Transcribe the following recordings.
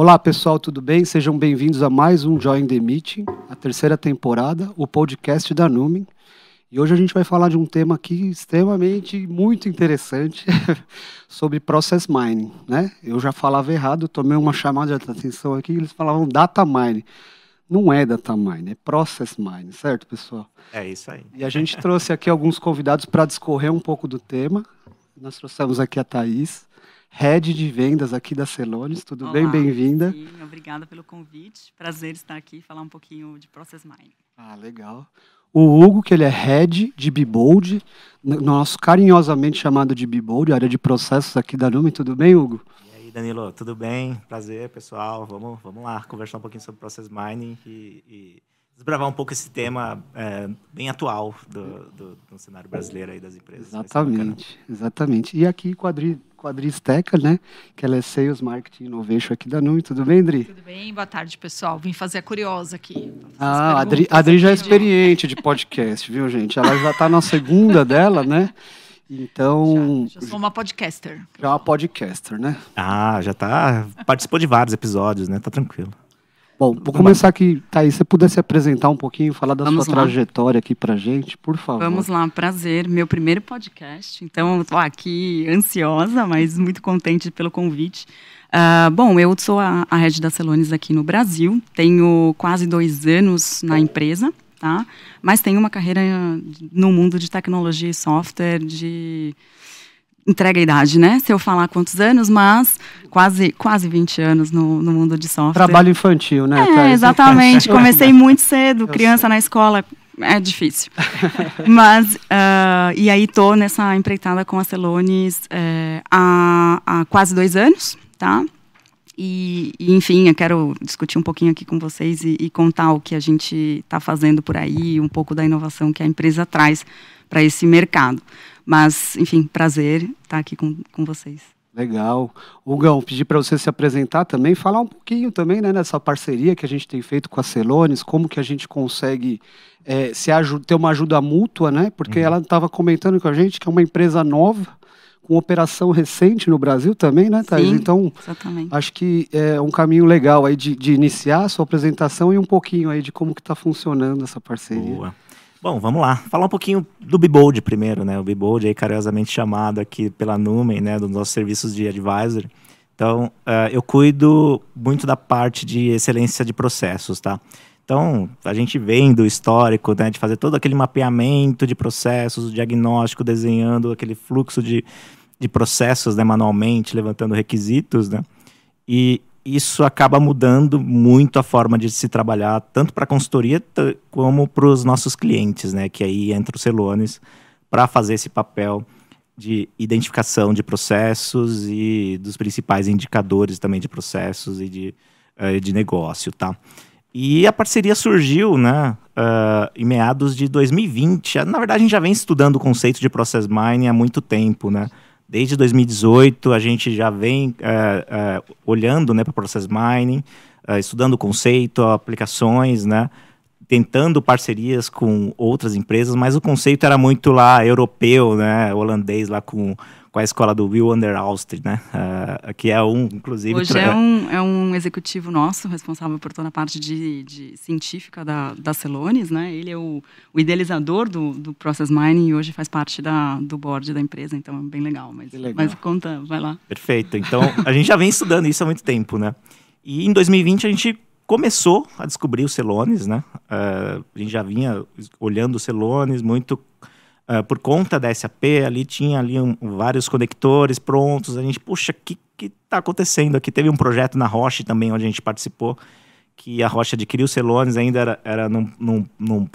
Olá pessoal, tudo bem? Sejam bem-vindos a mais um Join the Meeting, a terceira temporada, o podcast da Numen. E hoje a gente vai falar de um tema aqui extremamente muito interessante sobre Process Mining, né? Eu já falava errado, tomei uma chamada de atenção aqui, eles falavam Data Mining. Não é Data Mining, é Process Mining, certo, pessoal? É isso aí. E a gente trouxe aqui alguns convidados para discorrer um pouco do tema. Nós trouxemos aqui a Thaís, Head de Vendas aqui da Celonis. Tudo Olá, bem? Bem-vinda. Sim, obrigada pelo convite. Prazer estar aqui e falar um pouquinho de Process Mining. Ah, legal. O Hugo, que ele é Head de Bibold, nosso carinhosamente chamado de Bibold, área de processos aqui da Numen. Tudo bem, Hugo? E aí, Danilo, tudo bem? Prazer, pessoal. Vamos lá conversar um pouquinho sobre Process Mining e desbravar um pouco esse tema bem atual do cenário brasileiro aí das empresas. Exatamente. E aqui com a Adri Stecker, né? Que ela é Sales Marketing Innovation aqui da Numen. Tudo bem, Adri? Tudo bem? Boa tarde, pessoal. Vim fazer a curiosa aqui. A Adri já é experiente de podcast, viu, gente? Ela já está na segunda dela, né? Então... Já sou uma podcaster. Já uma podcaster, né? Ah, participou de vários episódios, né? Tá tranquilo. Bom, vou começar aqui, Thaís, se você puder se apresentar um pouquinho, falar da Vamos sua lá. Trajetória aqui pra gente, por favor. Vamos lá, prazer. Meu primeiro podcast. Então, estou aqui ansiosa, mas muito contente pelo convite. Bom, eu sou a Head da Celonis aqui no Brasil. Tenho quase 2 anos na empresa, tá? Mas tenho uma carreira no mundo de tecnologia e software, de... Entrega a idade, né? Se eu falar quantos anos, mas quase 20 anos no mundo de software. Trabalho infantil, né? Thaís? Exatamente. Comecei muito cedo, criança na escola, é difícil. Mas, e aí tô nessa empreitada com a Celonis há quase 2 anos, tá? E, enfim, eu quero discutir um pouquinho aqui com vocês e contar o que a gente está fazendo por aí, um pouco da inovação que a empresa traz para esse mercado. Mas, enfim, prazer estar aqui com vocês. Legal. Hugão, pedir para você se apresentar também, falar um pouquinho também, né, nessa parceria que a gente tem feito com a Celonis, como que a gente consegue ter uma ajuda mútua, né? Porque ela estava comentando com a gente que é uma empresa nova, com operação recente no Brasil também, né, Thaís? Sim, então, exatamente. Acho que é um caminho legal aí de iniciar a sua apresentação e um pouquinho aí de como que está funcionando essa parceria. Boa. Bom, vamos lá. Falar um pouquinho do Bibold primeiro, né? O Bibold aí carinhosamente chamado aqui pela Numen, né? Dos nossos serviços de advisor. Então, eu cuido muito da parte de excelência de processos, tá? Então, a gente vem do histórico, né? De fazer todo aquele mapeamento de processos, diagnóstico, desenhando aquele fluxo de processos, né? Manualmente, levantando requisitos, né? E isso acaba mudando muito a forma de se trabalhar, tanto para a consultoria como para os nossos clientes, né? Que aí entra o Celonis para fazer esse papel de identificação de processos e dos principais indicadores também de processos e de negócio, tá? E a parceria surgiu, né, em meados de 2020. Na verdade, a gente já vem estudando o conceito de Process Mining há muito tempo, né? Desde 2018, a gente já vem olhando, né, para o Process Mining, estudando o conceito, aplicações, né, tentando parcerias com outras empresas, mas o conceito era muito lá europeu, né, holandês, lá com a escola do Will van der Alst, né, que é inclusive... Hoje é um executivo nosso, responsável por toda a parte de científica da Celonis, né, ele é o idealizador do Process Mining e hoje faz parte do board da empresa, então é bem legal, mas conta, vai lá. Perfeito, então a gente já vem estudando isso há muito tempo, né, e em 2020 a gente começou a descobrir o Celonis, né, a gente já vinha olhando o Celonis muito... por conta da SAP, tinha vários conectores prontos. A gente, puxa, o que está acontecendo aqui? Teve um projeto na Roche também, onde a gente participou, que a Roche adquiriu o Celonis, ainda era num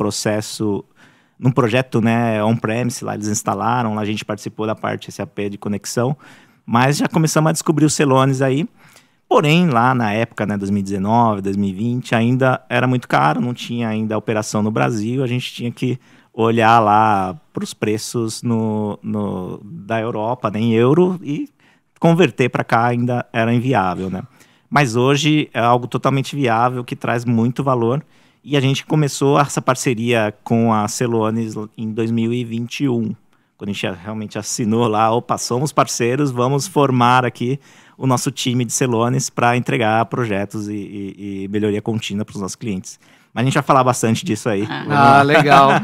projeto, né, on-premise, lá eles instalaram, lá a gente participou da parte SAP de conexão, mas já começamos a descobrir o Celonis aí. Porém, lá na época, né, 2019, 2020, ainda era muito caro, não tinha ainda operação no Brasil, a gente tinha que olhar lá para os preços da Europa, né, em euro, e converter para cá ainda era inviável, né? Mas hoje é algo totalmente viável, que traz muito valor, e a gente começou essa parceria com a Celonis em 2021, quando a gente realmente assinou lá, opa, somos parceiros, vamos formar aqui o nosso time de Celonis para entregar projetos e melhoria contínua para os nossos clientes. Mas a gente vai falar bastante disso aí.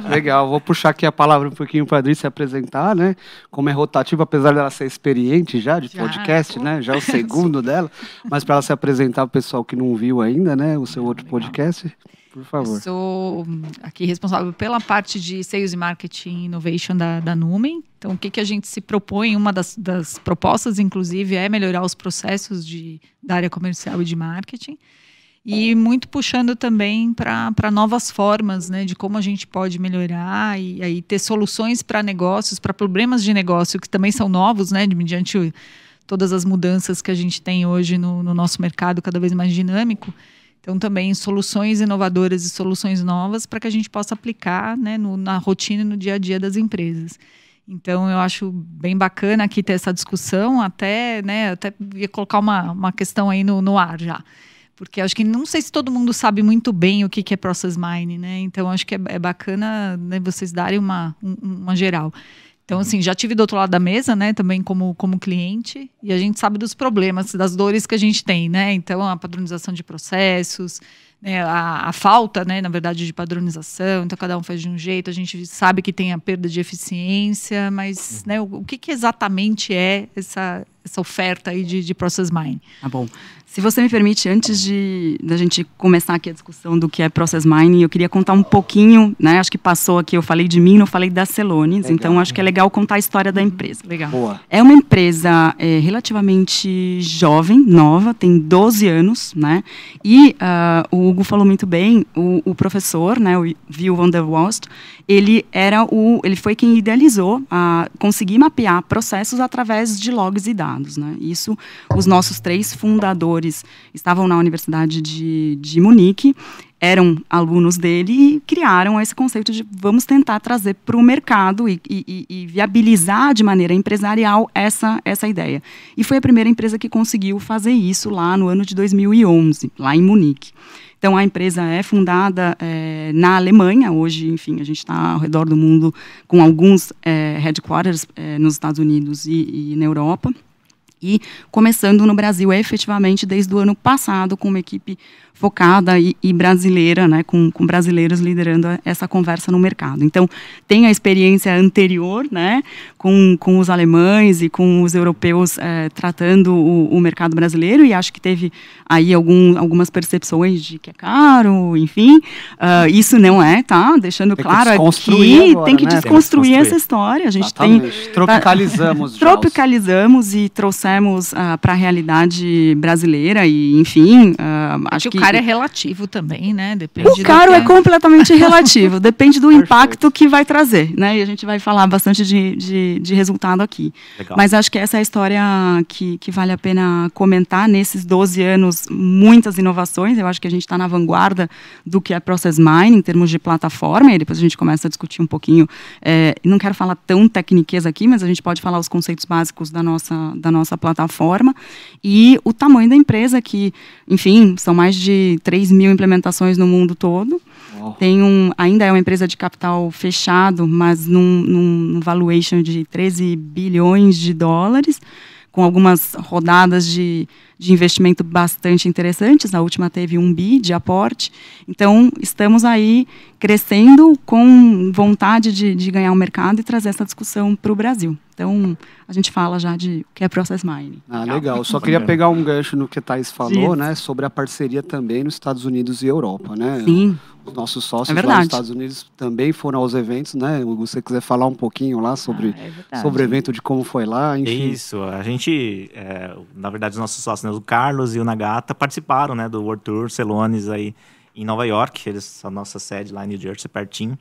Legal. Vou puxar aqui a palavra um pouquinho para a Adri se apresentar, né? Como é rotativo, apesar dela ser experiente já de podcast, né? Já é o segundo dela. Mas para ela se apresentar para o pessoal que não viu ainda, né? O seu outro podcast, por favor. Eu sou aqui responsável pela parte de Sales e Marketing Innovation da Numen. Então, o que a gente se propõe, uma das propostas, inclusive, é melhorar os processos da área comercial e de marketing. E muito puxando também para novas formas, né, de como a gente pode melhorar e aí ter soluções para negócios, para problemas de negócio que também são novos, né, mediante todas as mudanças que a gente tem hoje no nosso mercado cada vez mais dinâmico. Então, também soluções inovadoras e soluções novas para que a gente possa aplicar, né, na rotina e no dia a dia das empresas. Então, eu acho bem bacana aqui ter essa discussão, até ia colocar uma questão aí no ar já. Porque acho que não sei se todo mundo sabe muito bem o que é Process Mining, né? Então, acho que é bacana, né, vocês darem uma geral. Então, assim, já tive do outro lado da mesa, né, também como cliente, e a gente sabe dos problemas, das dores que a gente tem, né? Então, a padronização de processos, né, a falta, né, na verdade, de padronização, então cada um faz de um jeito, a gente sabe que tem a perda de eficiência, mas né, o que exatamente é essa oferta aí de Process Mining? Tá bom. Se você me permite, antes da gente começar aqui a discussão do que é Process Mining, eu queria contar um pouquinho, né? Acho que passou aqui, eu falei de mim, não falei da Celonis, então acho que é legal contar a história da empresa. Legal. Boa. É uma empresa relativamente jovem, nova, tem 12 anos, né? E o Hugo falou muito bem, o professor, né, o Wil van der Walst, ele foi quem idealizou conseguir mapear processos através de logs e dados, né? Isso, os nossos 3 fundadores estavam na Universidade de Munique, eram alunos dele e criaram esse conceito de vamos tentar trazer para o mercado e viabilizar de maneira empresarial essa ideia. E foi a primeira empresa que conseguiu fazer isso lá no ano de 2011, lá em Munique. Então, a empresa é fundada na Alemanha. Hoje, enfim, a gente está ao redor do mundo com alguns headquarters nos Estados Unidos e na Europa. E começando no Brasil, efetivamente, desde o ano passado, com uma equipe focada e brasileira, né, com brasileiros liderando essa conversa no mercado. Então, tem a experiência anterior, né, com os alemães e com os europeus tratando o mercado brasileiro, e acho que teve aí algumas percepções de que é caro, enfim. Isso não é, tá? Deixando claro aqui, tem que desconstruir essa história. A gente tropicalizamos e trouxemos para a realidade brasileira e, enfim, acho que o caro é relativo também, né? O caro é completamente relativo, depende do impacto que vai trazer, né? E a gente vai falar bastante de resultado aqui. Legal. Mas acho que essa é a história que vale a pena comentar. Nesses 12 anos, muitas inovações. Eu acho que a gente está na vanguarda do que é Process Mining, em termos de plataforma, e depois a gente começa a discutir um pouquinho. Não quero falar tão tecniquez aqui, mas a gente pode falar os conceitos básicos da nossa plataforma. E o tamanho da empresa, que, enfim, são mais de 3.000 implementações no mundo todo. Ainda é uma empresa de capital fechado, mas num valuation de 13 bilhões de dólares, com algumas rodadas de investimento bastante interessantes. A última teve 1 bi de aporte. Então, estamos aí crescendo com vontade de ganhar o mercado e trazer essa discussão para o Brasil. Então, a gente fala já de o que é Process Mining. Legal. Só queria pegar um gancho no que a Thais falou, né, sobre a parceria também nos Estados Unidos e Europa, né? Sim. Os nossos sócios lá nos Estados Unidos também foram aos eventos, né? Se você quiser falar um pouquinho lá sobre o evento, de como foi lá, enfim. Isso, a gente, na verdade, os nossos sócios, né, o Carlos e o Nagata, participaram, né, do World Tour Celonis aí em Nova York. Eles são a nossa sede lá em New Jersey, pertinho.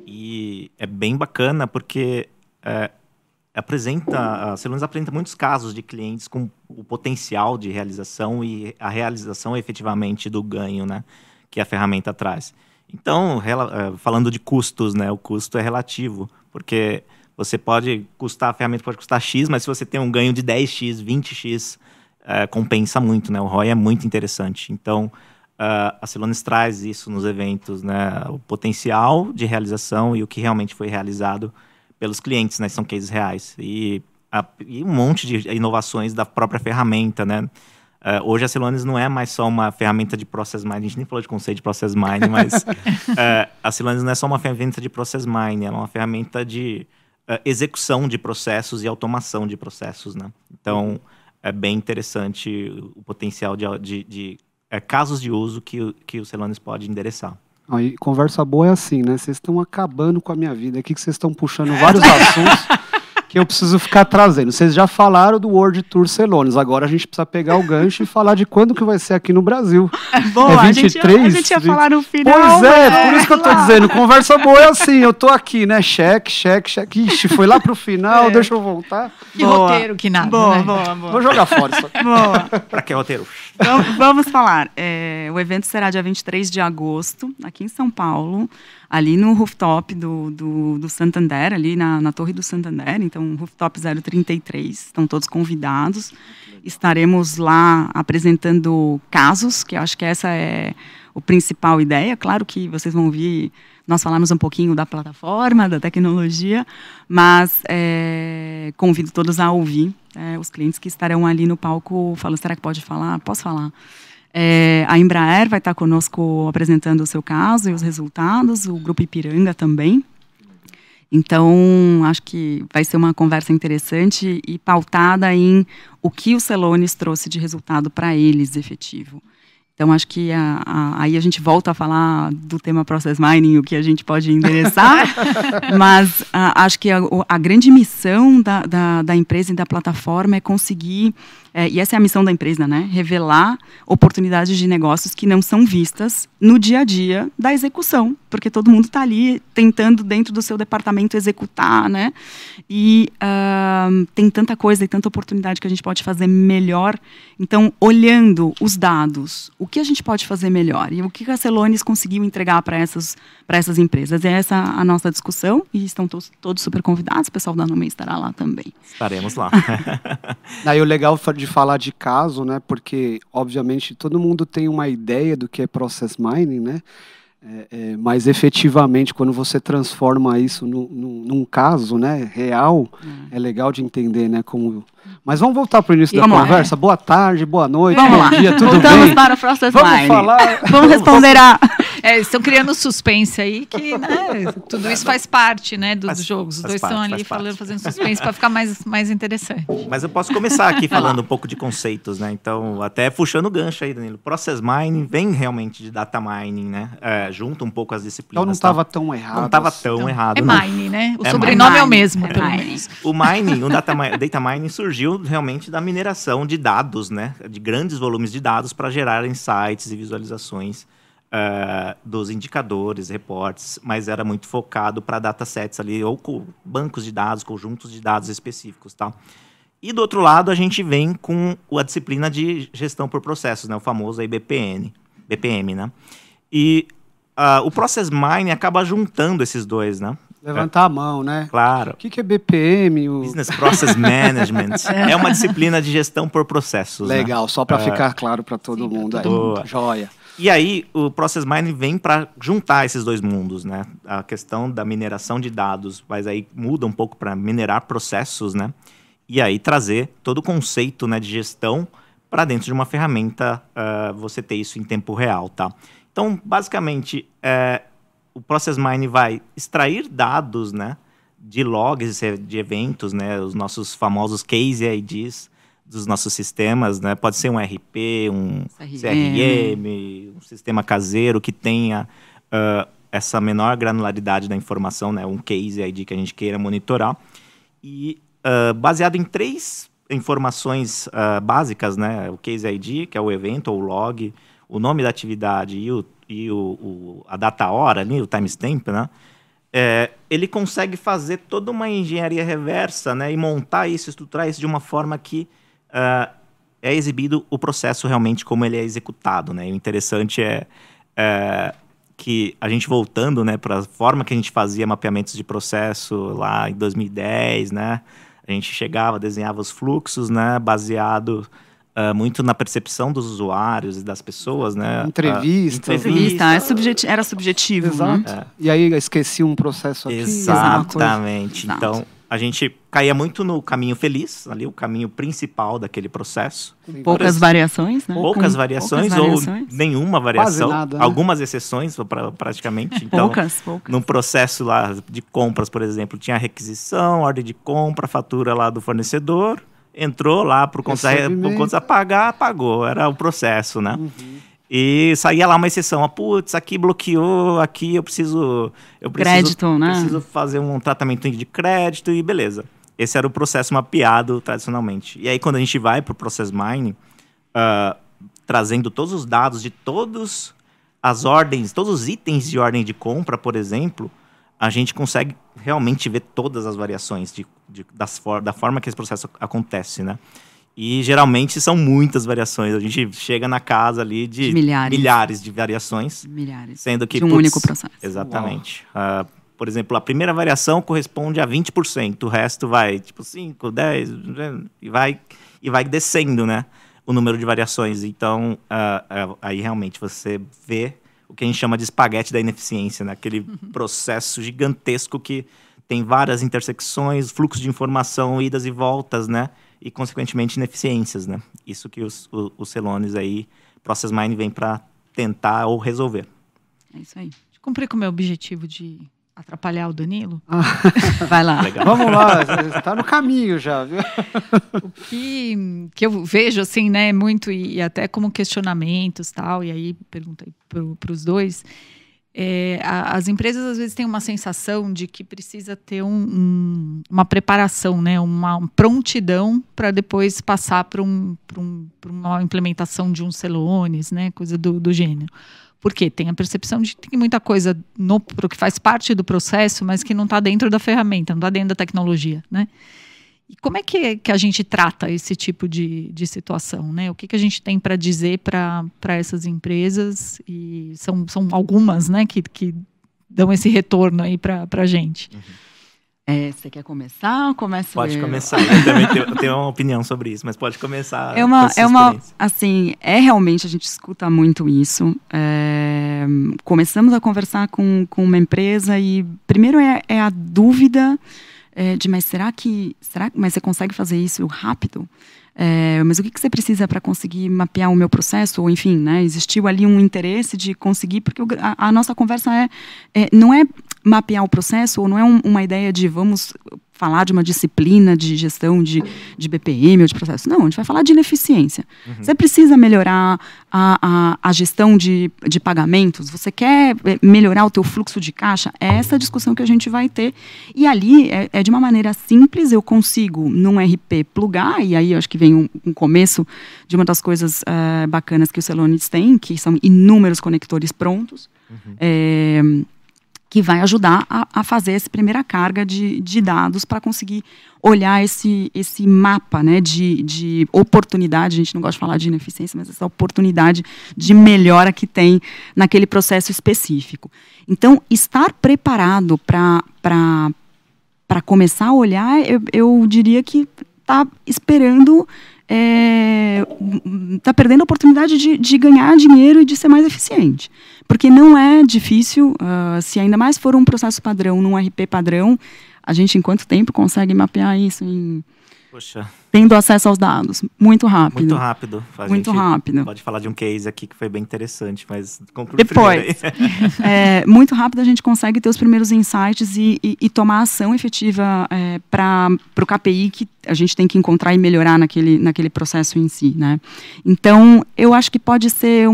E é bem bacana porque a Celonis apresenta muitos casos de clientes com o potencial de realização e a realização efetivamente do ganho, né, que a ferramenta traz. Então, falando de custos, né, o custo é relativo, porque a ferramenta pode custar X, mas se você tem um ganho de 10X, 20X, compensa muito, né? O ROI é muito interessante. Então, a Celonis traz isso nos eventos, né? O potencial de realização e o que realmente foi realizado pelos clientes, né? São cases reais. E um monte de inovações da própria ferramenta, né? Hoje a Celonis não é mais só uma ferramenta de Process Mining, a gente nem falou de conceito de Process Mining, mas a Celonis não é só uma ferramenta de Process Mining, ela é uma ferramenta de execução de processos e automação de processos, né? Então, é bem interessante o potencial de casos de uso que o Celonis pode endereçar. Aí, conversa boa é assim, né? Vocês estão acabando com a minha vida aqui, que vocês estão puxando vários assuntos que eu preciso ficar trazendo. Vocês já falaram do World Tour Celonis, agora a gente precisa pegar o gancho e falar de quando que vai ser aqui no Brasil. Boa, é 23? A gente ia falar no final. Pois é, por isso que eu tô dizendo, conversa boa é assim, eu tô aqui, né? Cheque. Ixi, foi lá pro final, deixa eu voltar. Que roteiro, que nada. Boa. Vou jogar fora isso aqui. Boa. Pra que roteiro? Então, vamos falar. O evento será dia 23 de agosto, aqui em São Paulo, ali no rooftop do Santander, ali na Torre do Santander, então rooftop 033, estão todos convidados. Estaremos lá apresentando casos, que eu acho que essa é a principal ideia. Claro que vocês vão ouvir, nós falamos um pouquinho da plataforma, da tecnologia, mas convido todos a ouvir os clientes que estarão ali no palco falando, será que pode falar? Posso falar? A Embraer vai estar conosco apresentando o seu caso e os resultados, o Grupo Ipiranga também. Então, acho que vai ser uma conversa interessante e pautada em o que o Celonis trouxe de resultado para eles efetivo. Então, acho que aí a gente volta a falar do tema Process Mining, o que a gente pode endereçar, mas acho que a grande missão da empresa e da plataforma é conseguir, e essa é a missão da empresa, né? Revelar oportunidades de negócios que não são vistas no dia a dia da execução, porque todo mundo está ali tentando, dentro do seu departamento, executar, né? E tem tanta coisa e tanta oportunidade que a gente pode fazer melhor. Então, olhando os dados, o que a gente pode fazer melhor? E o que a Celonis conseguiu entregar para essas empresas? É essa a nossa discussão, e estão todos super convidados, o pessoal da Numen estará lá também. Estaremos lá. Aí o legal de falar de caso, né? Porque, obviamente, todo mundo tem uma ideia do que é Process Mining, né? Mas efetivamente, quando você transforma isso num caso, né, real, é legal de entender, né, como... Mas vamos voltar para o início da conversa. Boa tarde, boa noite, bom dia, tudo Voltamos bem? Para o Process Mining. Falar... Vamos responder estão criando suspense aí, que né, tudo isso faz parte, né, dos jogos. Os dois estão ali fazendo suspense para ficar mais interessante. Mas eu posso começar aqui falando um pouco de conceitos, né? Então, até puxando o gancho aí, Danilo. Process Mining vem realmente de Data Mining, né? Junta um pouco as disciplinas. Então não estava tão errado. Não estava tão errado. É Mining, né? O sobrenome é o mesmo, pelo menos. O Mining, o Data Mining surgiu realmente da mineração de dados, né? De grandes volumes de dados para gerar insights e visualizações dos indicadores, reportes, mas era muito focado para datasets ali, ou com bancos de dados, conjuntos de dados específicos, tá? E do outro lado, a gente vem com a disciplina de gestão por processos, né? O famoso aí BPM, né? E o Process Mining acaba juntando esses dois, né? Levantar a mão, né? Claro. O que é BPM? Business Process Management. É uma disciplina de gestão por processos. Legal, né? só para ficar claro para todo mundo aí. Boa. Joia. E aí, o Process Mining vem para juntar esses dois mundos, né? A questão da mineração de dados, mas aí muda um pouco para minerar processos, né? E aí trazer todo o conceito, né, de gestão para dentro de uma ferramenta, você ter isso em tempo real, tá? Então, basicamente, o Process Mining vai extrair dados, né, de logs de eventos, né, os nossos famosos case IDs dos nossos sistemas, né, pode ser um RP, um CRM, um sistema caseiro que tenha essa menor granularidade da informação, né, um case ID que a gente queira monitorar, e baseado em 3 informações básicas, né, o case ID, que é o evento ou o log, o nome da atividade e a data hora ali, o timestamp, né? Ele consegue fazer toda uma engenharia reversa, né? E montar isso, estruturar isso de uma forma que é exibido o processo realmente como ele é executado, né? E o interessante é que a gente voltando, né, para a forma que a gente fazia mapeamentos de processo lá em 2010, né? A gente chegava, desenhava os fluxos, né, baseado muito na percepção dos usuários e das pessoas, né? Entrevista, era subjetivo. Exato. Né? E aí esqueci um processo aqui. Exatamente. Exato. Então, a gente caía muito no caminho feliz, ali o caminho principal daquele processo. Poucas variações, né? Poucas variações ou nenhuma variação. Quase nada, né? Algumas exceções, praticamente. Então, poucas. Num processo lá de compras, por exemplo, tinha a requisição, ordem de compra, fatura lá do fornecedor, entrou lá pro conta pagar, pagou. Era o processo, né? E saía lá uma exceção. Putz, aqui bloqueou, aqui eu preciso crédito, né? Preciso fazer um tratamento de crédito e beleza. Esse era o processo mapeado tradicionalmente. E aí, quando a gente vai para o Process Mining, trazendo todos os dados de todas as ordens, todos os itens de ordem de compra, por exemplo, a gente consegue realmente ver todas as variações da forma que esse processo acontece, né? E geralmente são muitas variações. A gente chega na casa ali de milhares de variações. Milhares. Sendo que, de um único processo. Exatamente. Por exemplo, a primeira variação corresponde a 20%. O resto vai, tipo, 5, 10, e vai descendo, né? O número de variações. Então, aí realmente você vê o que a gente chama de espaguete da ineficiência, né? Aquele processo gigantesco que tem várias intersecções, fluxo de informação, idas e voltas, né? E, consequentemente, ineficiências, né? Isso que os Celonis aí, Process Mining, vem para tentar ou resolver. É isso aí. Cumprir com o meu objetivo de atrapalhar o Danilo. Vai lá. Legal. Vamos lá, está no caminho já, viu? O que eu vejo, assim, né, muito, e até como questionamentos, tal, e aí perguntei para os dois, as empresas às vezes têm uma sensação de que precisa ter uma preparação, né, uma prontidão para depois passar para uma implementação de um Celonis, né, coisa do gênero. Porque tem a percepção de que tem muita coisa que faz parte do processo, mas que não está dentro da ferramenta, não está dentro da tecnologia, né? E como é que a gente trata esse tipo de situação, né? O que a gente tem para dizer para essas empresas? E são algumas, né, que dão esse retorno aí para a gente. Você quer começar ou começo Pode eu? começar. Eu também tenho uma opinião sobre isso, mas pode começar. Assim, realmente a gente escuta muito isso. Começamos a conversar com uma empresa e primeiro é a dúvida mas mas você consegue fazer isso rápido? Mas o que você precisa para conseguir mapear o meu processo? Ou enfim, né, existiu ali um interesse de conseguir, porque a nossa conversa não é mapear o processo, ou não é uma ideia de vamos falar de uma disciplina de gestão de BPM ou de processo. Não, a gente vai falar de ineficiência. Você precisa melhorar a gestão de pagamentos? Você quer melhorar o teu fluxo de caixa? É essa a discussão que a gente vai ter. E ali, de uma maneira simples, eu consigo, num RP, plugar, e aí eu acho que vem um começo de uma das coisas bacanas que o Celonis tem, que são inúmeros conectores prontos, que vai ajudar a fazer essa primeira carga de dados para conseguir olhar esse mapa, né, de oportunidade. A gente não gosta de falar de ineficiência, mas essa oportunidade de melhora que tem naquele processo específico. Então, estar preparado para começar a olhar, eu diria que está esperando... está perdendo a oportunidade de ganhar dinheiro e de ser mais eficiente. Porque não é difícil, se ainda mais for um processo padrão, num RP padrão, a gente em quanto tempo consegue mapear isso tendo acesso aos dados? Muito rápido. Muito rápido. Muito rápido. Pode falar de um case aqui que foi bem interessante, mas conclui depois. Muito rápido a gente consegue ter os primeiros insights e tomar ação efetiva para o KPI que a gente tem que encontrar e melhorar naquele processo em si, né? Então, eu acho que pode ser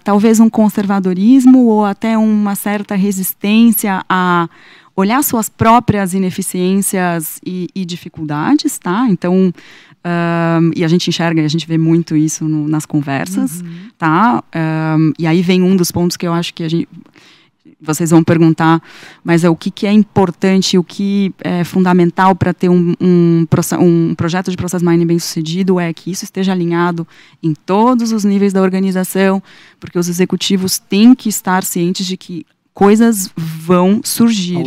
talvez um conservadorismo ou até uma certa resistência a olhar suas próprias ineficiências e dificuldades, tá? Então, e a gente enxerga, e a gente vê muito isso nas conversas, tá? E aí vem um dos pontos que eu acho que vocês vão perguntar, mas o que é importante, o que é fundamental para ter um projeto de Process Mining bem sucedido é que isso esteja alinhado em todos os níveis da organização, porque os executivos têm que estar cientes de que coisas vão surgir.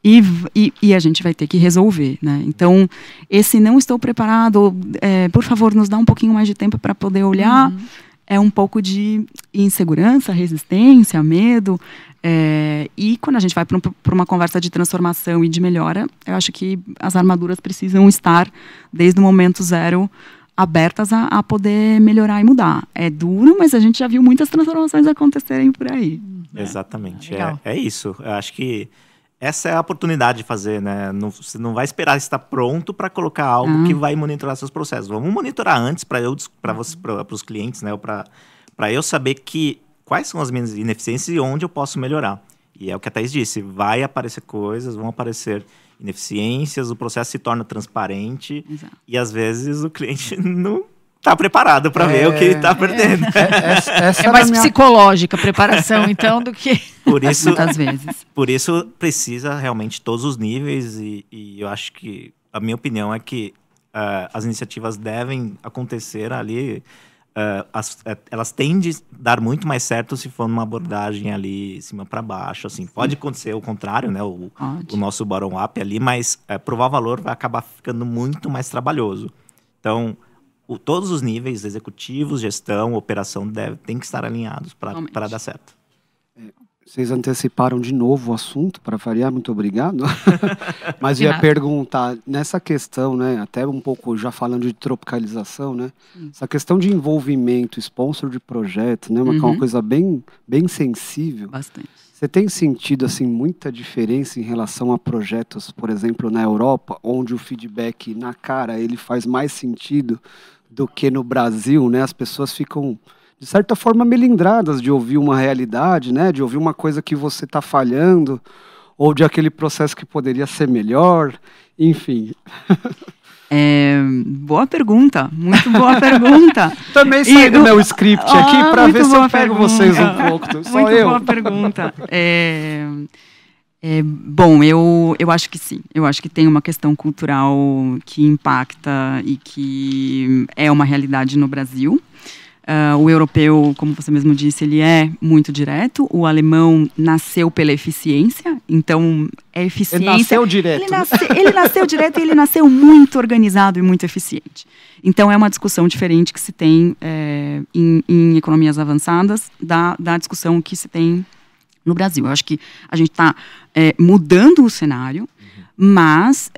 E a gente vai ter que resolver, né? Então, esse não estou preparado, por favor, nos dá um pouquinho mais de tempo para poder olhar, é um pouco de insegurança, resistência, medo. E quando a gente vai para uma conversa de transformação e de melhora, eu acho que as armaduras precisam estar, desde o momento zero, abertas a poder melhorar e mudar. É duro, mas a gente já viu muitas transformações acontecerem por aí. Exatamente, é isso. Eu acho que essa é a oportunidade de fazer, né? Você não vai esperar estar pronto para colocar algo que vai monitorar seus processos. Vamos monitorar antes para os clientes, né? Para eu saber quais são as minhas ineficiências e onde eu posso melhorar. E é o que a Thaís disse, vai aparecer coisas, vão aparecer ineficiências, o processo se torna transparente. Exato. E às vezes o cliente não está preparado para ver o que ele está perdendo. É mais psicológica a preparação, então, do que... Muitas vezes. Por isso, precisa realmente todos os níveis e eu acho que, a minha opinião é que as iniciativas devem acontecer ali, elas tendem a dar muito mais certo se for numa abordagem ali, cima para baixo, assim. Pode acontecer o contrário, né, o nosso bottom-up ali, mas provar valor vai acabar ficando muito mais trabalhoso. Então, todos os níveis, executivos, gestão, operação, tem que estar alinhados para dar certo. Vocês anteciparam de novo o assunto, para variar, muito obrigado. Mas eu ia perguntar, nessa questão, né, até um pouco já falando de tropicalização, né, essa questão de envolvimento, sponsor de projeto, né, uma coisa bem sensível. Bastante. Você tem sentido assim, muita diferença em relação a projetos, por exemplo, na Europa, onde o feedback na cara ele faz mais sentido do que no Brasil, né? As pessoas ficam, de certa forma, melindradas de ouvir uma realidade, né? De ouvir uma coisa que você está falhando, ou de aquele processo que poderia ser melhor, enfim. Boa pergunta, muito boa pergunta. Também saí do meu script aqui para ver se eu pego vocês um pouco. Só muito eu. Boa pergunta. Bom, eu acho que sim. Eu acho que tem uma questão cultural que impacta e que é uma realidade no Brasil. O europeu, como você mesmo disse, ele é muito direto. O alemão nasceu pela eficiência, então é eficiência. Ele nasceu direto. Ele nasceu direto e ele nasceu muito organizado e muito eficiente. Então é uma discussão diferente que se tem em economias avançadas da discussão que se tem no Brasil. Eu acho que a gente está mudando o cenário, mas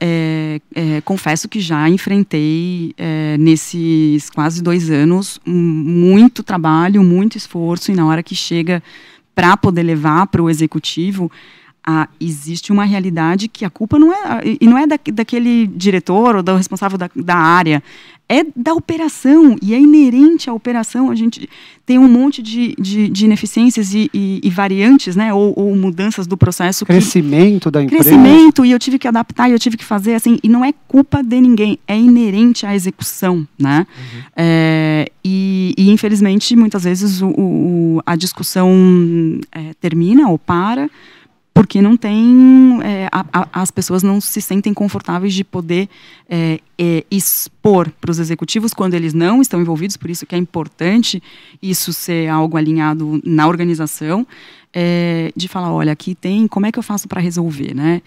confesso que já enfrentei nesses quase 2 anos muito trabalho, muito esforço, e na hora que chega para poder levar para o executivo, existe uma realidade que a culpa não é daquele diretor ou do responsável da área, é da operação, e é inerente à operação. A gente tem um monte de ineficiências e variantes, né, ou mudanças do processo. Crescimento da empresa. Crescimento, e eu tive que adaptar, e eu tive que fazer, assim, e não é culpa de ninguém, é inerente à execução, né? E infelizmente, muitas vezes a discussão termina ou para, porque não tem, as pessoas não se sentem confortáveis de poder expor para os executivos quando eles não estão envolvidos. Por isso que é importante isso ser algo alinhado na organização, de falar, olha, aqui tem, como é que eu faço para resolver, né?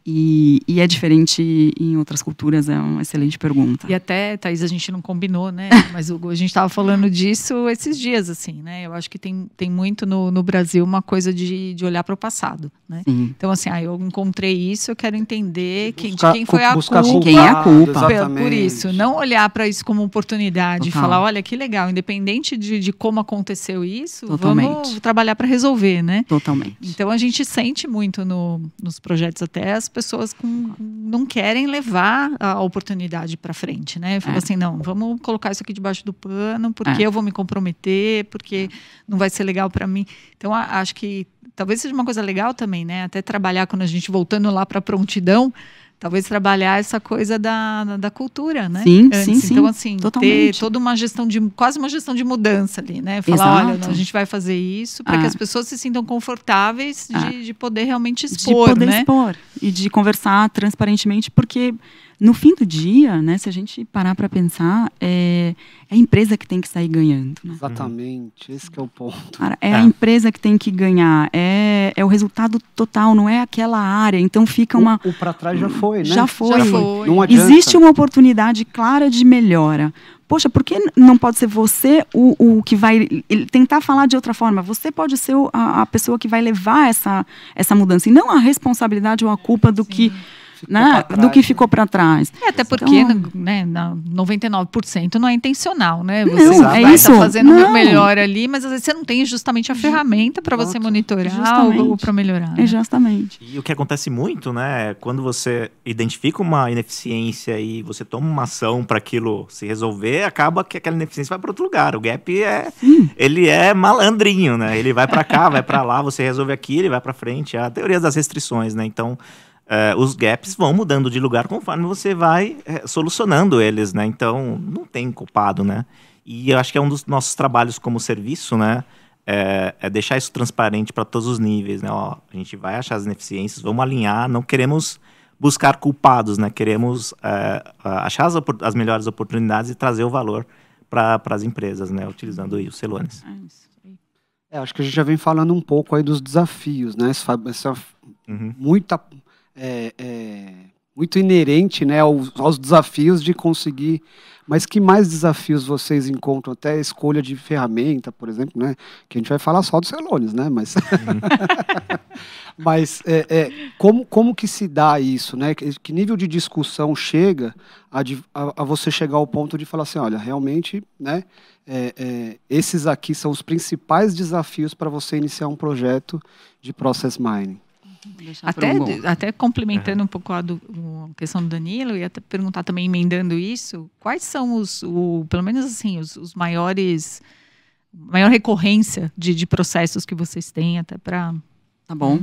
E é diferente em outras culturas, é uma excelente pergunta. E até, Thaís, a gente não combinou, né? Mas a gente estava falando disso esses dias, assim, né? Eu acho que tem muito no Brasil uma coisa de olhar para o passado, né? Sim. Então, assim, eu encontrei isso, eu quero entender de quem foi a culpa. Quem é a culpa. Por isso, não olhar para isso como oportunidade, Total. falar, olha, que legal, independente de como aconteceu isso, Totalmente. Vamos trabalhar para resolver, né? Totalmente. Então, a gente sente muito nos projetos até as pessoas não querem levar a oportunidade para frente, né? Fala assim, não, vamos colocar isso aqui debaixo do pano, porque eu vou me comprometer, porque não vai ser legal para mim. Então, acho que talvez seja uma coisa legal também, né? Até trabalhar, quando a gente voltando lá para a prontidão, talvez trabalhar essa coisa da cultura, né? Sim, antes. sim, então, assim, totalmente. ter toda uma gestão quase uma gestão de mudança ali, né? Falar, Exato. olha, não, a gente vai fazer isso para que as pessoas se sintam confortáveis de poder realmente expor, de poder né? expor. e de conversar transparentemente, porque no fim do dia, né, se a gente parar para pensar, é a empresa que tem que sair ganhando. Né? Exatamente, esse que é o ponto. Cara, a empresa que tem que ganhar, é o resultado total, não é aquela área. Então fica uma... O para trás já foi, né? Já foi. Não adianta. Existe uma oportunidade clara de melhora. Poxa, por que não pode ser você o que vai tentar falar de outra forma? Você pode ser a pessoa que vai levar essa mudança, e não a responsabilidade ou a culpa do que... do que ficou para trás. Até porque, né, 99% não é intencional, né? Você não, vai estar fazendo o melhor ali, mas às vezes você não tem justamente a ferramenta para você monitorar ou para melhorar. Né? Justamente. E o que acontece muito, né, é quando você identifica uma ineficiência e você toma uma ação para aquilo se resolver, acaba que aquela ineficiência vai para outro lugar. O gap ele é malandrinho, né? Ele vai para cá, vai para lá, você resolve aqui, ele vai para frente. É a teoria das restrições, né? Então, os gaps vão mudando de lugar conforme você vai solucionando eles, né? Então, não tem culpado, né? E eu acho que é um dos nossos trabalhos como serviço, né? É deixar isso transparente para todos os níveis, né? Ó, a gente vai achar as ineficiências, vamos alinhar, não queremos buscar culpados, né? Queremos achar as melhores oportunidades e trazer o valor para as empresas, né? Utilizando aí os Celonis. Acho que a gente já vem falando um pouco aí dos desafios, né? Essa muito inerente, né, aos desafios de conseguir. Mas que mais desafios vocês encontram? Até a escolha de ferramenta, por exemplo, né? Que a gente vai falar só dos Celonis, né? Mas como que se dá isso, né? Que nível de discussão chega a você chegar ao ponto de falar assim, olha, realmente, né? Esses aqui são os principais desafios para você iniciar um projeto de Process Mining. Até complementando um pouco a questão do Danilo, eu ia até perguntar também, emendando isso, quais são pelo menos assim, os maiores, maior recorrência de processos que vocês têm, até para... Tá bom.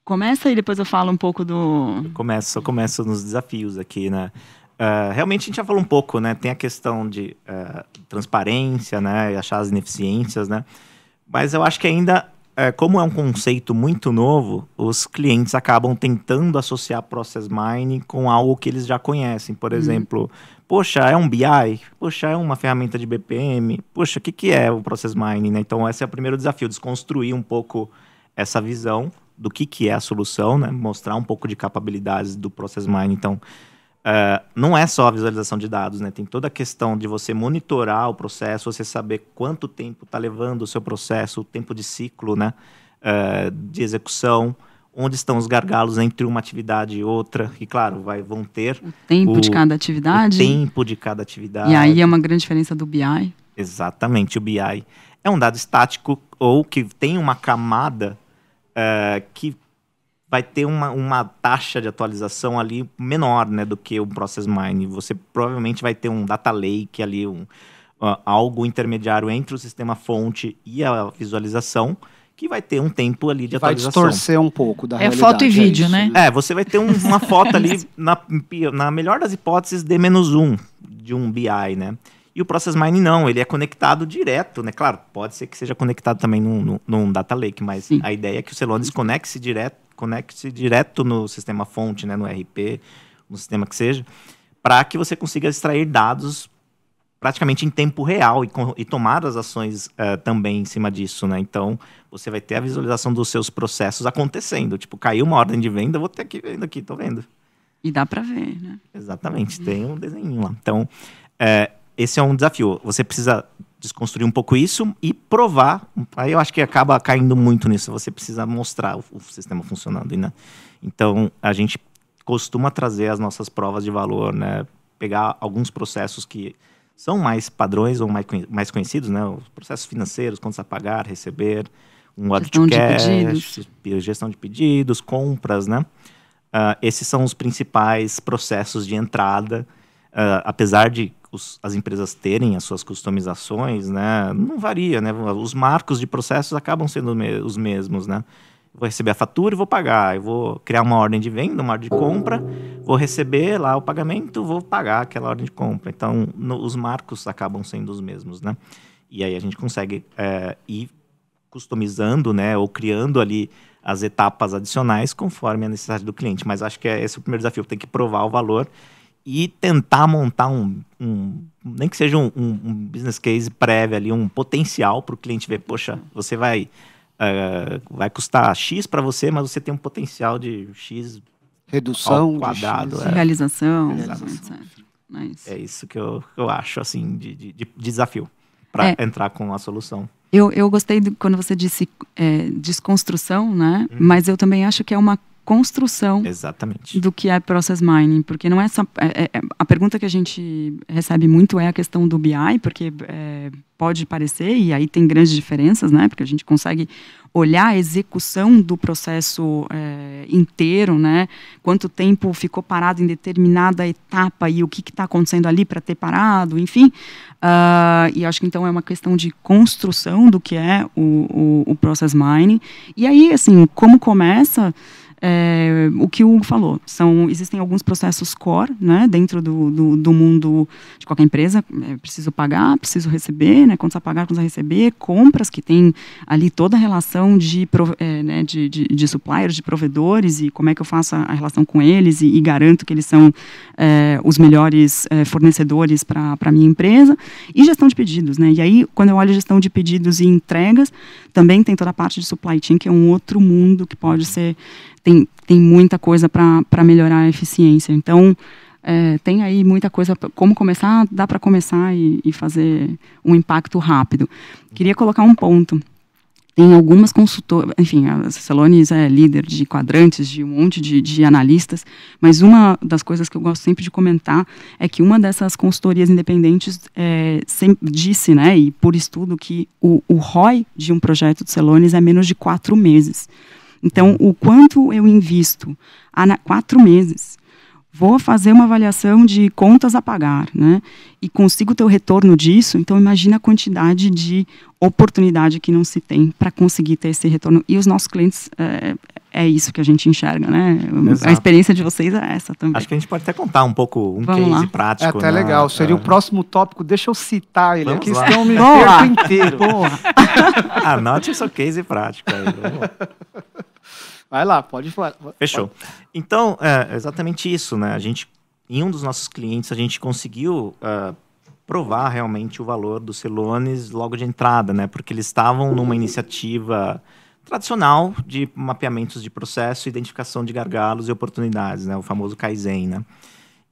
Começa e depois eu falo um pouco do... Eu começo nos desafios aqui, né? Realmente a gente já falou um pouco, né? Tem a questão de transparência, né? E achar as ineficiências, né? Mas eu acho que ainda... como é um conceito muito novo, os clientes acabam tentando associar Process Mining com algo que eles já conhecem. Por exemplo, poxa, é um BI? Poxa, é uma ferramenta de BPM? Poxa, o que é o Process Mining? Né? Então, esse é o primeiro desafio, desconstruir um pouco essa visão do que é a solução, né? Mostrar um pouco de capabilidades do Process Mining. Então, não é só a visualização de dados, né? Tem toda a questão de você monitorar o processo, você saber quanto tempo está levando o seu processo, o tempo de ciclo, né? De execução, onde estão os gargalos entre uma atividade e outra. E, claro, vão ter... O tempo de cada atividade. O tempo de cada atividade. E aí é uma grande diferença do BI. Exatamente, o BI é um dado estático ou que tem uma camada que vai ter uma taxa de atualização ali menor, né, do que o Process Mining. Você provavelmente vai ter um data lake ali, algo intermediário entre o sistema fonte e a visualização, que vai ter um tempo ali de atualização. Vai distorcer um pouco da realidade. Foto e vídeo, né? Você vai ter uma foto ali, na melhor das hipóteses, D-1 de um BI, né? E o Process Mining não, ele é conectado direto, né? Claro, pode ser que seja conectado também num data lake, mas sim, a ideia é que o Celonis conecte-se direto no sistema fonte, né, no RP, no sistema que seja, para que você consiga extrair dados praticamente em tempo real e tomar as ações também em cima disso, né? Então, você vai ter a visualização dos seus processos acontecendo. Tipo, caiu uma ordem de venda, vou ter aqui vendo aqui, tô vendo. E dá para ver, né? Exatamente, tem um desenho lá. Então, esse é um desafio. Você precisa desconstruir um pouco isso e provar. Aí eu acho que acaba caindo muito nisso. Você precisa mostrar o sistema funcionando, né? Então, a gente costuma trazer as nossas provas de valor, né? Pegar alguns processos que são mais padrões ou mais conhecidos, né? Os processos financeiros, contas a pagar, receber, um audit to cash, gestão de pedidos, compras, né? Esses são os principais processos de entrada. Apesar de as empresas terem as suas customizações, né, não varia, né? Os marcos de processos acabam sendo os mesmos, né? Vou receber a fatura e vou pagar. Eu vou criar uma ordem de venda, uma ordem de compra, vou receber lá o pagamento, vou pagar aquela ordem de compra. Então, os marcos acabam sendo os mesmos, né? E aí a gente consegue ir customizando, né, ou criando ali as etapas adicionais conforme a necessidade do cliente. Mas acho que esse é o primeiro desafio, tem que provar o valor e tentar montar nem que seja um business case prévio ali, um potencial para o cliente ver, poxa, você vai custar X para você, mas você tem um potencial de X redução ao quadrado. Realização. Exato. Nice. É isso que eu acho, assim, de desafio para entrar com a solução. Eu gostei quando você disse desconstrução, né? Mas eu também acho que é uma construção Exatamente. do que é Process Mining, porque não é só... a pergunta que a gente recebe muito é a questão do BI, porque pode parecer, e aí tem grandes diferenças, né? Porque a gente consegue olhar a execução do processo inteiro, né? Quanto tempo ficou parado em determinada etapa e o que está acontecendo ali para ter parado, enfim. E acho que então é uma questão de construção do que é o Process Mining. E aí, assim, como começa... o que o Hugo falou, existem alguns processos core, né, dentro do mundo de qualquer empresa. Preciso pagar, preciso receber, né, contas a pagar, contas a receber, compras que tem ali toda a relação de suppliers, de provedores, e como é que eu faço a relação com eles e garanto que eles são os melhores fornecedores para a minha empresa, e gestão de pedidos, né, e aí quando eu olho gestão de pedidos e entregas, também tem toda a parte de supply chain, que é um outro mundo que pode ser... Tem muita coisa para melhorar a eficiência. Então, tem aí muita coisa. Como começar? Dá para começar e fazer um impacto rápido. Queria colocar um ponto. Tem algumas consultoras, enfim, a Celonis é líder de quadrantes, de um monte de analistas, mas uma das coisas que eu gosto sempre de comentar é que uma dessas consultorias independentes sempre disse, né, e por estudo, que o ROI de um projeto de Celonis é menos de 4 meses. Então, o quanto eu invisto há 4 meses, vou fazer uma avaliação de contas a pagar, né? E consigo ter o retorno disso, então imagina a quantidade de oportunidade que não se tem para conseguir ter esse retorno. E os nossos clientes, é isso que a gente enxerga, né? Exato. A experiência de vocês é essa também. Acho que a gente pode até contar um pouco, Vamos case lá. prático. É até legal, seria o próximo tópico, deixa eu citar ele Vamos aqui, lá. senão eu me perco inteiro. Anote o seu case prático aí. Vamos lá. Vai lá, pode falar. Fechou. Então, é exatamente isso, né? Em um dos nossos clientes, a gente conseguiu provar realmente o valor dos Celonis logo de entrada, né? Porque eles estavam numa iniciativa tradicional de mapeamentos de processo, identificação de gargalos e oportunidades, né? O famoso Kaizen, né?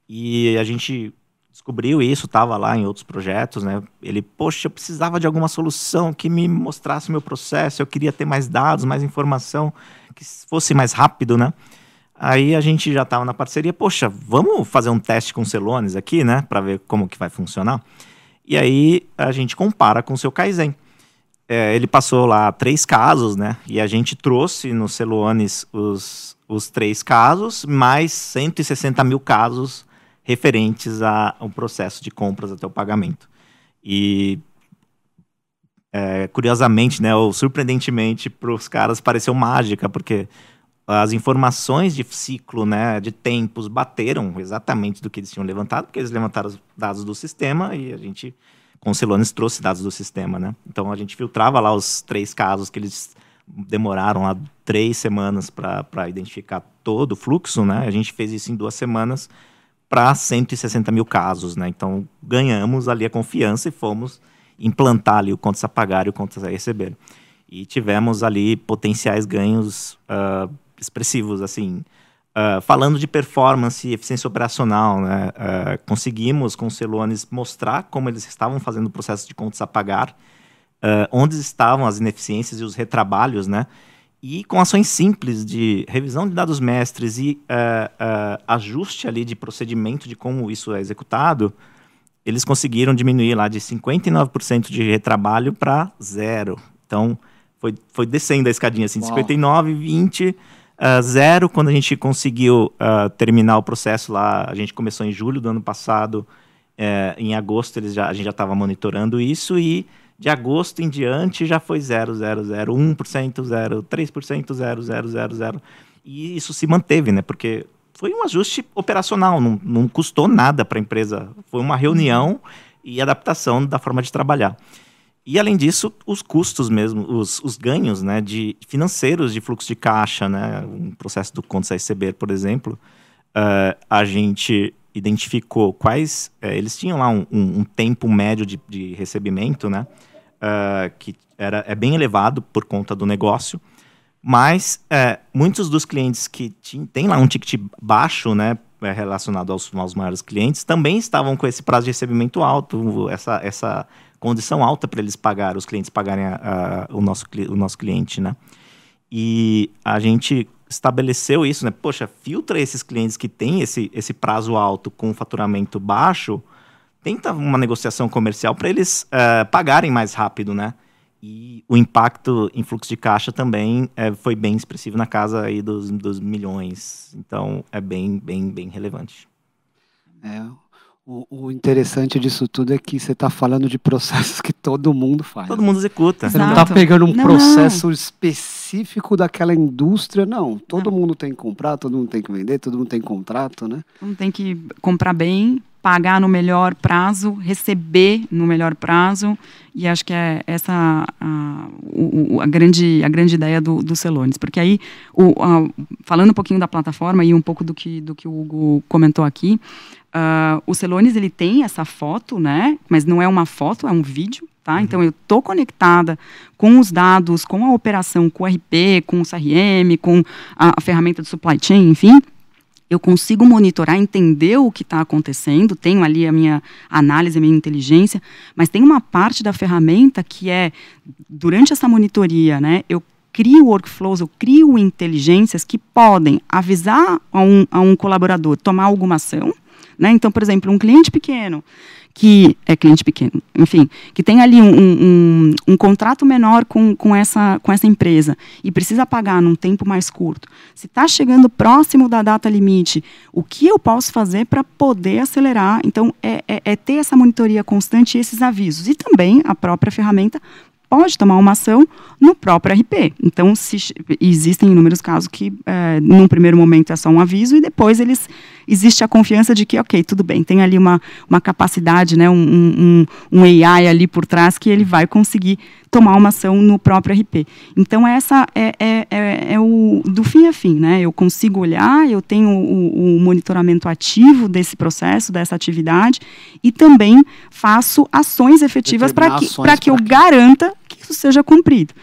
E a gente descobriu isso, estava lá em outros projetos, né? Ele, poxa, eu precisava de alguma solução que me mostrasse o meu processo, eu queria ter mais dados, mais informação, que fosse mais rápido, né? Aí a gente já estava na parceria, poxa, vamos fazer um teste com o Celonis aqui, né? Para ver como que vai funcionar. E aí a gente compara com o seu Kaizen. Ele passou lá 3 casos, né? E a gente trouxe no Celonis os 3 casos, mais 160 mil casos referentes ao processo de compras até o pagamento. E, curiosamente, né, ou surpreendentemente, para os caras pareceu mágica, porque as informações de ciclo, né, de tempos, bateram exatamente do que eles tinham levantado, porque eles levantaram os dados do sistema e a gente, com o Celonis, trouxe dados do sistema, né? Então, a gente filtrava lá os 3 casos que eles demoraram lá 3 semanas para identificar todo o fluxo, né? A gente fez isso em 2 semanas, para 160 mil casos, né? Então, ganhamos ali a confiança e fomos implantar ali o contas a pagar e o contas a receber. E tivemos ali potenciais ganhos expressivos, assim. Falando de performance e eficiência operacional, né? Conseguimos, com o Celonis, mostrar como eles estavam fazendo o processo de contas a pagar, onde estavam as ineficiências e os retrabalhos, né? E com ações simples de revisão de dados mestres e ajuste ali de procedimento de como isso é executado, eles conseguiram diminuir lá de 59% de retrabalho para 0. Então, foi descendo a escadinha, assim, de 59, 20, 0. Quando a gente conseguiu terminar o processo lá, a gente começou em julho do ano passado, em agosto a gente já estava monitorando isso, e de agosto em diante já foi 0,001%, 0,3%, 0,000. E isso se manteve, né? Porque foi um ajuste operacional, não custou nada para a empresa. Foi uma reunião e adaptação da forma de trabalhar. E, além disso, os custos mesmo, os ganhos, né, financeiros de fluxo de caixa, né, um processo do contas a receber, por exemplo, a gente identificou quais... eles tinham lá um tempo médio de recebimento, né, que é bem elevado por conta do negócio, mas muitos dos clientes que têm lá um ticket baixo, né, relacionado aos maiores clientes, também estavam com esse prazo de recebimento alto, essa condição alta para eles pagarem, os clientes pagarem o nosso cliente, né? E a gente estabeleceu isso, né? Poxa, filtra esses clientes que têm esse prazo alto com faturamento baixo, tenta uma negociação comercial para eles pagarem mais rápido, né? E o impacto em fluxo de caixa também foi bem expressivo na casa aí dos milhões. Então, é bem relevante. O interessante disso tudo é que você está falando de processos que todo mundo faz. Todo mundo executa. Você não está pegando um processo específico daquela indústria, não. Todo mundo tem que comprar, todo mundo tem que vender, todo mundo tem contrato, né? Todo mundo tem que comprar bem, pagar no melhor prazo, receber no melhor prazo, e acho que é essa a grande ideia do Celonis, porque aí, falando um pouquinho da plataforma e um pouco do que o Hugo comentou aqui, o Celonis, ele tem essa foto, né, mas não é uma foto, é um vídeo, tá? Então, eu estou conectada com os dados, com a operação, com o RP, com o CRM, com a ferramenta de supply chain, enfim, eu consigo monitorar, entender o que está acontecendo, tenho ali a minha análise, a minha inteligência, mas tem uma parte da ferramenta que durante essa monitoria, né, eu crio workflows, eu crio inteligências que podem avisar a um colaborador tomar alguma ação, né? Então, por exemplo, um cliente pequeno, enfim, que tem ali um contrato menor com essa empresa e precisa pagar num tempo mais curto. Se está chegando próximo da data limite, o que eu posso fazer para poder acelerar? Então, ter essa monitoria constante e esses avisos. E também a própria ferramenta pode tomar uma ação no próprio RP. Então, existem inúmeros casos que, num primeiro momento, é só um aviso e depois existe a confiança de que, ok, tudo bem, tem ali uma capacidade, né, um AI ali por trás que ele vai conseguir tomar uma ação no próprio RP. Então, essa é o do fim a fim, né? Eu consigo olhar, eu tenho o monitoramento ativo desse processo, dessa atividade, e também faço ações efetivas para que eu garanta que isso seja cumprido.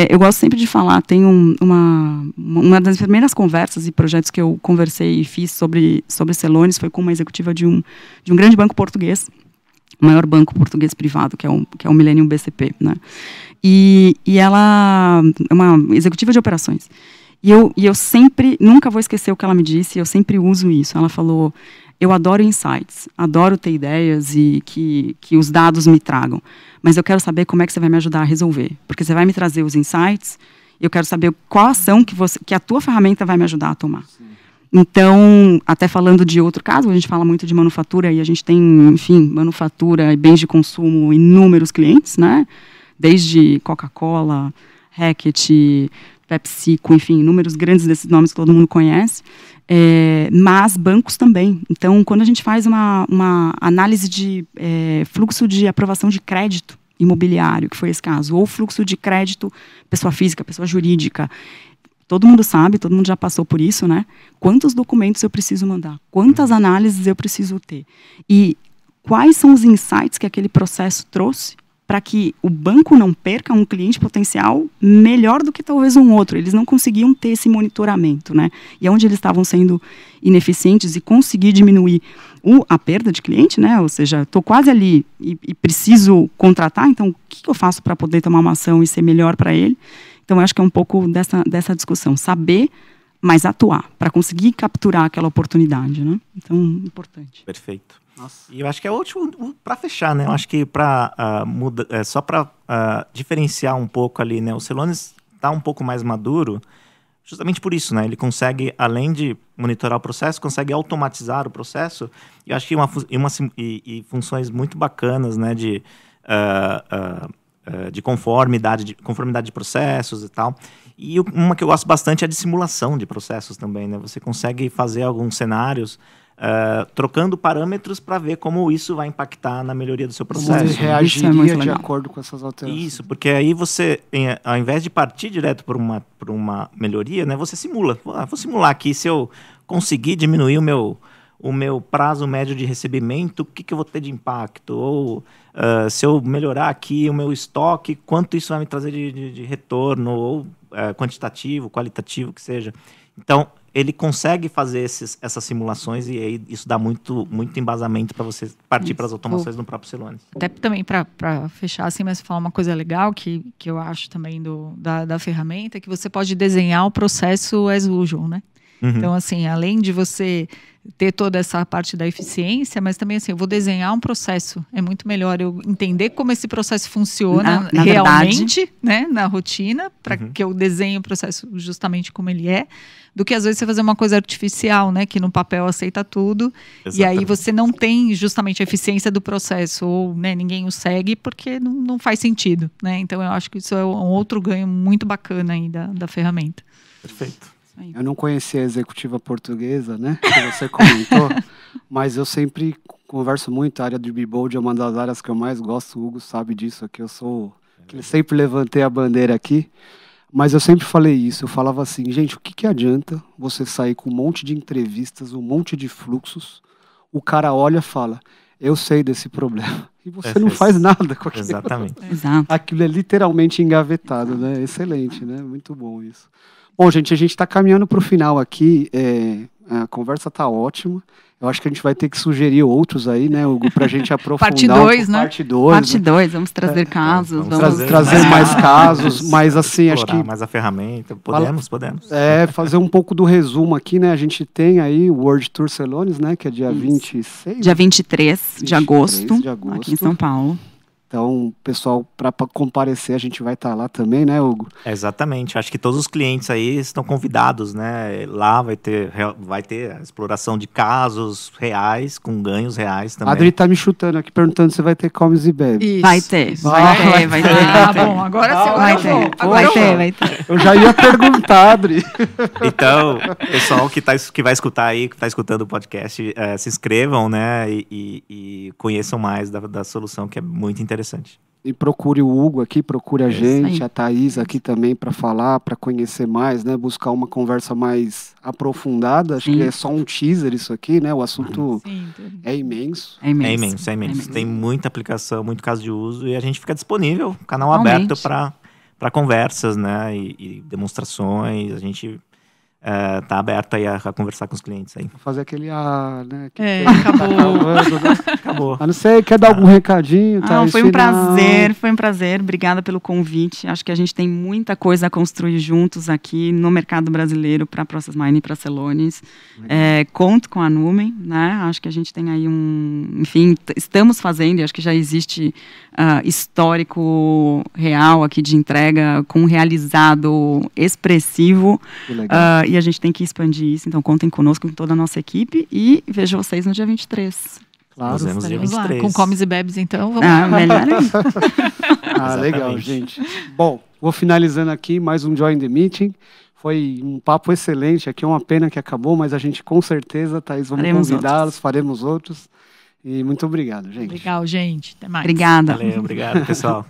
Eu gosto sempre de falar, tem uma das primeiras conversas e projetos que eu conversei e fiz sobre Celonis foi com uma executiva de um grande banco português, o maior banco português privado, que é o Millennium BCP, né? E ela é uma executiva de operações. E eu sempre, nunca vou esquecer o que ela me disse, eu sempre uso isso. Ela falou, eu adoro insights, adoro ter ideias e que os dados me tragam, mas eu quero saber como é que você vai me ajudar a resolver, porque você vai me trazer os insights, eu quero saber qual ação que a tua ferramenta vai me ajudar a tomar. Sim. Então, até falando de outro caso, a gente fala muito de manufatura e a gente tem, enfim, manufatura e bens de consumo, inúmeros clientes, né? Desde Coca-Cola, Hackett, PepsiCo, enfim, inúmeros grandes desses nomes que todo mundo conhece, mas bancos também. Então, quando a gente faz uma análise de fluxo de aprovação de crédito imobiliário, que foi esse caso, ou fluxo de crédito pessoa física, pessoa jurídica, todo mundo sabe, todo mundo já passou por isso, né? Quantos documentos eu preciso mandar? Quantas análises eu preciso ter? E quais são os insights que aquele processo trouxe para que o banco não perca um cliente potencial melhor do que talvez um outro. Eles não conseguiam ter esse monitoramento, né? E onde eles estavam sendo ineficientes e conseguir diminuir a perda de cliente, né? Ou seja, estou quase ali e preciso contratar, então o que eu faço para poder tomar uma ação e ser melhor para ele? Então, eu acho que é um pouco dessa discussão. Saber, mas atuar, para conseguir capturar aquela oportunidade, né? Então, importante. Perfeito. Nossa. E eu acho que é o último, para fechar, né? Eu acho que só para diferenciar um pouco ali, né? O Celonis está um pouco mais maduro, justamente por isso, né? Ele consegue, além de monitorar o processo, consegue automatizar o processo. E eu acho que funções muito bacanas, né? De conformidade de processos e tal. E uma que eu gosto bastante é a de simulação de processos também, né? Você consegue fazer alguns cenários trocando parâmetros para ver como isso vai impactar na melhoria do seu Como processo. ele né? reagiria de acordo com essas alterações. Isso, porque aí você, ao invés de partir direto por uma melhoria, né, você simula. Vou simular aqui, se eu conseguir diminuir o meu prazo médio de recebimento, o que eu vou ter de impacto? Ou se eu melhorar aqui o meu estoque, quanto isso vai me trazer de retorno? Ou quantitativo, qualitativo, que seja. Então, ele consegue fazer essas simulações e aí isso dá muito embasamento para você partir para as automações no próprio Celonis. Até também para fechar assim, mas falar uma coisa legal que eu acho também da ferramenta, que você pode desenhar o processo as usual, né? Então, assim, além de você ter toda essa parte da eficiência, mas também, assim, eu vou desenhar um processo. É muito melhor eu entender como esse processo funciona na realmente, verdade, né, na rotina, para que eu desenhe o processo justamente como ele é, do que às vezes você fazer uma coisa artificial, né, que no papel aceita tudo, Exatamente. E aí você não tem justamente a eficiência do processo, ou né, ninguém o segue porque não faz sentido, né? Então eu acho que isso é um outro ganho muito bacana aí da ferramenta. Perfeito. Eu não conhecia a executiva portuguesa, né, que você comentou, mas eu sempre converso muito, a área de Bebold é uma das áreas que eu mais gosto, o Hugo sabe disso aqui, que sempre levantei a bandeira aqui, mas eu sempre falei isso, eu falava assim, gente, o que adianta você sair com um monte de entrevistas, um monte de fluxos, o cara olha e fala, eu sei desse problema, e você não faz nada com aquilo. Exatamente. Exato. Aquilo é literalmente engavetado, né, excelente, né, muito bom isso. Bom, gente, a gente está caminhando para o final aqui, a conversa está ótima, eu acho que a gente vai ter que sugerir outros aí, né, Hugo, para a gente aprofundar. Parte 2, né? Parte 2. Parte 2, vamos trazer casos. Vamos trazer mais casos, mas assim, acho que... mais a ferramenta, podemos. fazer um pouco do resumo aqui, né, a gente tem aí o World Tour Celonis, né, que é dia 26. Dia 23 de agosto, agosto, aqui em São Paulo. Então, pessoal, para comparecer, a gente vai estar lá também, né, Hugo? Exatamente. Acho que todos os clientes aí estão convidados, né? Lá vai ter a exploração de casos reais, com ganhos reais também. A Adri tá me chutando aqui, perguntando se vai ter comes e bebe. Isso. Vai ter. Ah, bom, agora sim, vai ter. Eu já ia perguntar, Adri. Então, pessoal que vai escutar aí, que está escutando o podcast, se inscrevam, né? E conheçam mais da solução, que é muito interessante. E procure o Hugo aqui, procure a gente, aí. a Thaís aqui também para falar, para conhecer mais, né? Buscar uma conversa mais aprofundada. Acho que é só um teaser isso aqui, né? O assunto é imenso. É imenso. É imenso. Tem muita aplicação, muito caso de uso e a gente fica disponível, canal aberto para conversas, né? E demonstrações. A gente tá aberto aí a conversar com os clientes aí. Vou fazer aquele né? Acabou. A não sei, quer dar algum recadinho? Tá? Foi um prazer. Obrigada pelo convite. Acho que a gente tem muita coisa a construir juntos aqui no mercado brasileiro para Process Mining e para Celonis. Conto com a Numen, né? Acho que a gente tem aí enfim, estamos fazendo, e acho que já existe histórico real aqui de entrega com um realizado expressivo. Que legal. E a gente tem que expandir isso, então contem conosco, com toda a nossa equipe, e vejo vocês no dia 23. Claro, nos vemos dia Vamos lá, 23. com comes e bebes, então. Vamos lá. Melhor ainda. Legal, gente. Bom, vou finalizando aqui mais um Join the Meeting. Foi um papo excelente aqui, é uma pena que acabou, mas a gente com certeza, Thaís, vamos convidá-los, faremos outros. E muito obrigado, gente. Legal, gente. Até mais. Obrigada. Valeu, obrigado, pessoal.